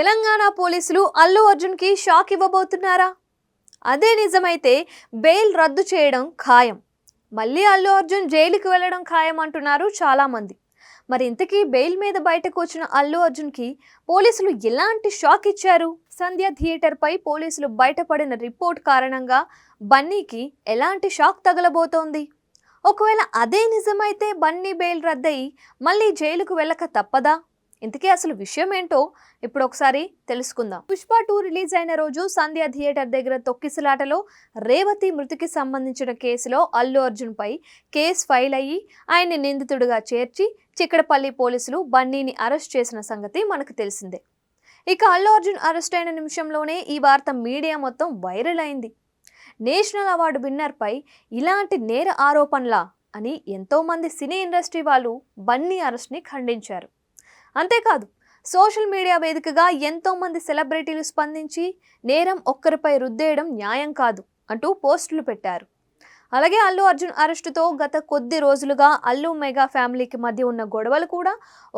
తెలంగాణ పోలీసులు అల్లు అర్జున్కి షాక్ ఇవ్వబోతున్నారా? అదే నిజమైతే బెయిల్ రద్దు చేయడం ఖాయం. మళ్ళీ అల్లు అర్జున్ జైలుకి వెళ్ళడం ఖాయం అంటున్నారు చాలామంది. మరి ఇంతకీ బెయిల్ మీద బయటకు వచ్చిన అల్లు అర్జున్కి పోలీసులు ఎలాంటి షాక్ ఇచ్చారు? సంధ్య థియేటర్పై పోలీసులు బయటపడిన రిపోర్ట్ కారణంగా బన్నీకి ఎలాంటి షాక్ తగలబోతోంది? ఒకవేళ అదే నిజమైతే బన్నీ బెయిల్ రద్దయి మళ్ళీ జైలుకు వెళ్ళక తప్పదా? ఇంతకీ అసలు విషయం ఏంటో ఇప్పుడు ఒకసారి తెలుసుకుందాం. పుష్ప 2 రిలీజ్ అయిన రోజు సంధ్య థియేటర్ దగ్గర తొక్కిసలాటలో రేవతి మృతికి సంబంధించిన కేసులో అల్లు అర్జున్ పై కేసు ఫైల్ అయ్యి ఆయన్ని నిందితుడిగా చేర్చి చిక్కడపల్లి పోలీసులు బన్నీని అరెస్ట్ చేసిన సంగతి మనకు తెలిసిందే. ఇక అల్లు అర్జున్ అరెస్ట్ అయిన నిమిషంలోనే ఈ వార్త మీడియా మొత్తం వైరల్ అయింది. నేషనల్ అవార్డు విన్నర్ పై ఇలాంటి నేర ఆరోపణలా అని ఎంతోమంది సినీ ఇండస్ట్రీ వాళ్ళు బన్నీ అరెస్ట్ని ఖండించారు. అంతేకాదు, సోషల్ మీడియా వేదికగా ఎంతోమంది సెలబ్రిటీలు స్పందించి నేరం ఒక్కరిపై రుద్దేయడం న్యాయం కాదు అంటూ పోస్టులు పెట్టారు. అలాగే అల్లు అర్జున్ అరెస్టుతో గత కొద్ది రోజులుగా అల్లు మెగా ఫ్యామిలీకి మధ్య ఉన్న గొడవలు కూడా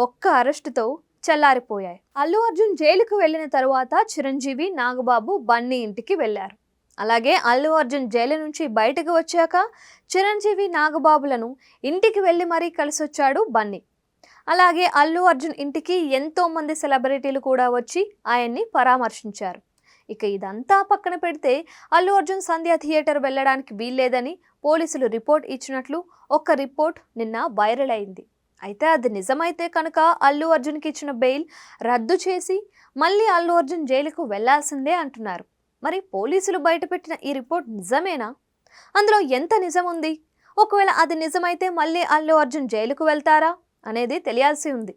ఒక్క అరెస్టుతో చల్లారిపోయాయి. అల్లు అర్జున్ జైలుకు వెళ్ళిన తరువాత చిరంజీవి, నాగబాబు బన్నీ ఇంటికి వెళ్లారు. అలాగే అల్లు అర్జున్ జైలు నుంచి బయటకు వచ్చాక చిరంజీవి, నాగబాబులను ఇంటికి వెళ్ళి మరీ కలిసొచ్చాడు బన్నీ. అలాగే అల్లు అర్జున్ ఇంటికి ఎంతో మంది సెలబ్రిటీలు కూడా వచ్చి ఆయన్ని పరామర్శించారు. ఇక ఇదంతా పక్కన పెడితే అల్లు అర్జున్ సంధ్య థియేటర్ వెళ్ళడానికి వీల్లేదని పోలీసులు రిపోర్ట్ ఇచ్చినట్లు ఒక రిపోర్ట్ నిన్న వైరల్ అయింది. అయితే అది నిజమైతే కనుక అల్లు అర్జున్కి ఇచ్చిన బెయిల్ రద్దు చేసి మళ్ళీ అల్లు అర్జున్ జైలుకు వెళ్లాల్సిందే అంటున్నారు. మరి పోలీసులు బయటపెట్టిన ఈ రిపోర్ట్ నిజమేనా? అందులో ఎంత నిజం ఉంది? ఒకవేళ అది నిజమైతే మళ్ళీ అల్లు అర్జున్ జైలుకు వెళ్తారా అనేది తెలియాల్సి ఉంది.